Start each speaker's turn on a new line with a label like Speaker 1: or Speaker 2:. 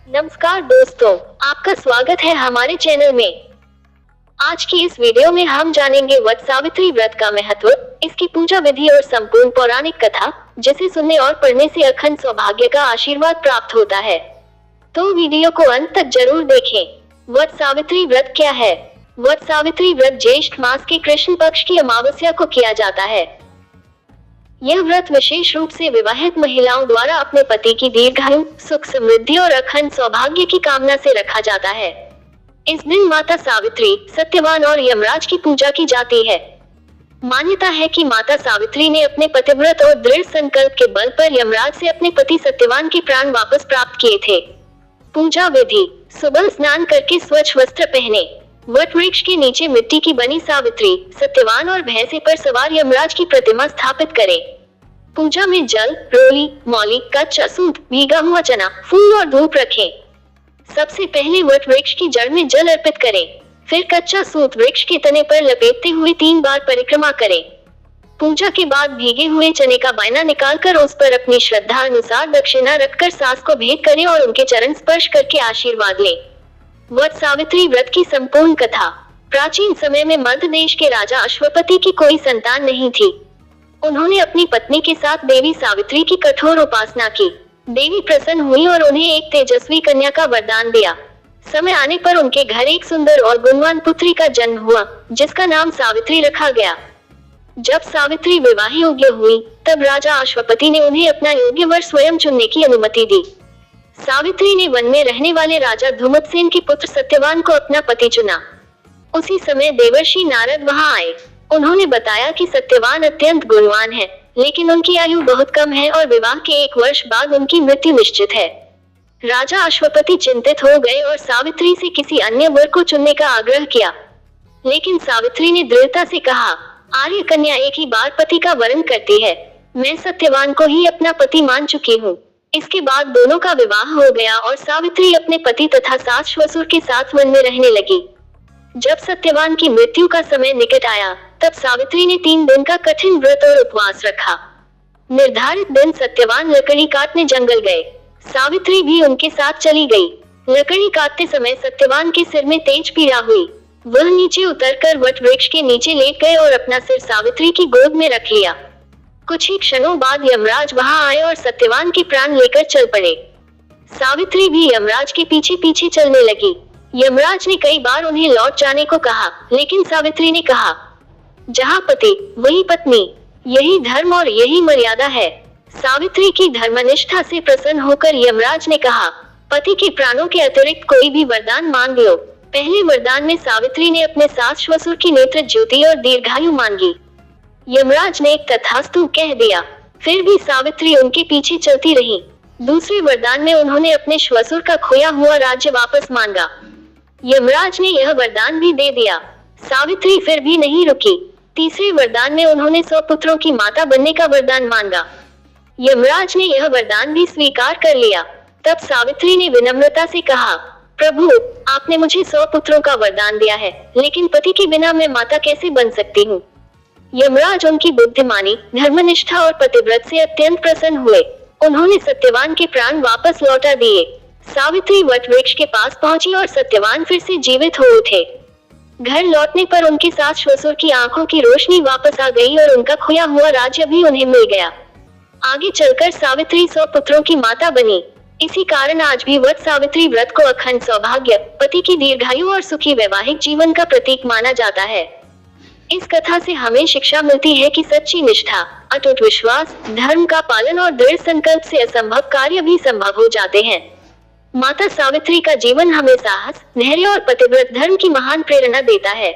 Speaker 1: नमस्कार दोस्तों, आपका स्वागत है हमारे चैनल में। आज की इस वीडियो में हम जानेंगे वट सावित्री व्रत का महत्व, इसकी पूजा विधि और संपूर्ण पौराणिक कथा, जिसे सुनने और पढ़ने से अखंड सौभाग्य का आशीर्वाद प्राप्त होता है। तो वीडियो को अंत तक जरूर देखें। वट सावित्री व्रत क्या है? वट सावित्री व्रत ज्येष्ठ मास के कृष्ण पक्ष की अमावस्या को किया जाता है। यह व्रत विशेष रूप से विवाहित महिलाओं द्वारा अपने पति की दीर्घायु, सुख समृद्धि और अखंड सौभाग्य की कामना से रखा जाता है। इस दिन माता सावित्री, सत्यवान और यमराज की पूजा की जाती है। मान्यता है कि माता सावित्री ने अपने पतिव्रत और दृढ़ संकल्प के बल पर यमराज से अपने पति सत्यवान के प्राण वापस प्राप्त किए थे। पूजा विधि: सुबह स्नान करके स्वच्छ वस्त्र पहने, वट वृक्ष के नीचे मिट्टी की बनी सावित्री, सत्यवान और भैंसे पर सवार यमराज की प्रतिमा स्थापित करें। पूजा में जल, रोली, मौली, कच्चा सूत, भीगा हुआ चना, फूल और धूप रखें। सबसे पहले वट वृक्ष की जड़ में जल अर्पित करें, फिर कच्चा सूत वृक्ष के तने पर लपेटते हुए 3 बार परिक्रमा करें। पूजा के बाद भीगे हुए चने का बायना निकालकर उस पर अपनी श्रद्धा अनुसार दक्षिणा रखकर सास को भेंट करें और उनके चरण स्पर्श करके आशीर्वाद लें। वट सावित्री व्रत की संपूर्ण कथा: प्राचीन समय में मध्य देश के राजा अश्वपति की कोई संतान नहीं थी। उन्होंने अपनी पत्नी के साथ देवी सावित्री की कठोर उपासना की। देवी प्रसन्न हुई और उन्हें एक तेजस्वी कन्या का वरदान दिया। समय आने पर उनके घर एक सुंदर और गुणवान पुत्री का जन्म हुआ, जिसका नाम सावित्री रखा गया। जब सावित्री विवाह योग्य हुई, तब राजा अश्वपति ने उन्हें अपना योग्य वर स्वयं चुनने की अनुमति दी। सावित्री ने वन में रहने वाले राजा धुमतसेन के पुत्र सत्यवान को अपना पति चुना। उसी समय देवर्षि नारद वहां आए। उन्होंने बताया कि सत्यवान अत्यंत गुणवान है, लेकिन उनकी आयु बहुत कम है और विवाह के 1 वर्ष बाद उनकी मृत्यु निश्चित है। राजा अश्वपति चिंतित हो गए और सावित्री से किसी अन्य वर को चुनने का आग्रह किया। लेकिन सावित्री ने दृढ़ता से कहा, आर्य कन्या एक ही बार पति का वरण करती है। मैं सत्यवान को ही अपना पति मान चुकी हूँ। इसके बाद दोनों का विवाह हो गया और सावित्री अपने पति तथा सास ससुर के साथ वन में रहने लगी। जब सत्यवान की मृत्यु का समय निकट आया, तब सावित्री ने 3 दिन का कठिन व्रत और उपवास रखा। निर्धारित दिन सत्यवान लकड़ी काटने जंगल गए। सावित्री भी उनके साथ चली गई। लकड़ी काटते समय सत्यवान के सिर में तेज पीड़ा हुई। वह नीचे उतरकर वट वृक्ष के नीचे लेट गए और अपना सिर सावित्री की गोद में रख लिया। कुछ ही क्षणों बाद यमराज वहां आए और सत्यवान के प्राण लेकर चल पड़े। सावित्री भी यमराज के पीछे पीछे चलने लगी। यमराज ने कई बार उन्हें लौट जाने को कहा, लेकिन सावित्री ने कहा, जहाँ पति वही पत्नी, यही धर्म और यही मर्यादा है। सावित्री की धर्मनिष्ठा से प्रसन्न होकर यमराज ने कहा, पति के प्राणों के अतिरिक्त कोई भी वरदान मांग लो। पहले वरदान में सावित्री ने अपने सास ससुर की नेत्र ज्योति और दीर्घायु मांगी। यमराज ने तथास्तु कह दिया। फिर भी सावित्री उनके पीछे चलती रही। दूसरे वरदान में उन्होंने अपने ससुर का खोया हुआ राज्य वापस मांगा। यमराज ने यह वरदान भी दे दिया। सावित्री फिर भी नहीं रुकी। तीसरे वरदान में उन्होंने 100 पुत्रों की माता बनने का वरदान मांगा। यमराज ने यह वरदान भी स्वीकार कर लिया। तब सावित्री ने विनम्रता से कहा, प्रभु, आपने मुझे 100 पुत्रों का वरदान दिया है, लेकिन पति के बिना मैं माता कैसे बन सकती हूँ? यमराज उनकी बुद्धिमानी, धर्मनिष्ठा और पतिव्रत से अत्यंत प्रसन्न हुए। उन्होंने सत्यवान के प्राण वापस लौटा दिए। सावित्री वट वृक्ष के पास पहुंची और सत्यवान फिर से जीवित हो उठे। घर लौटने पर उनके सास ससुर की आंखों की रोशनी वापस आ गई और उनका खोया हुआ राज्य भी उन्हें मिल गया। आगे चलकर सावित्री 100 पुत्रों की माता बनी। इसी कारण आज भी वट सावित्री व्रत को अखंड सौभाग्य, पति की दीर्घायु और सुखी वैवाहिक जीवन का प्रतीक माना जाता है। इस कथा से हमें शिक्षा मिलती है कि सच्ची निष्ठा, अटूट विश्वास, धर्म का पालन और दृढ़ संकल्प से असंभव कार्य भी संभव हो जाते हैं। माता सावित्री का जीवन हमें साहस, धैर्य और पतिव्रत धर्म की महान प्रेरणा देता है।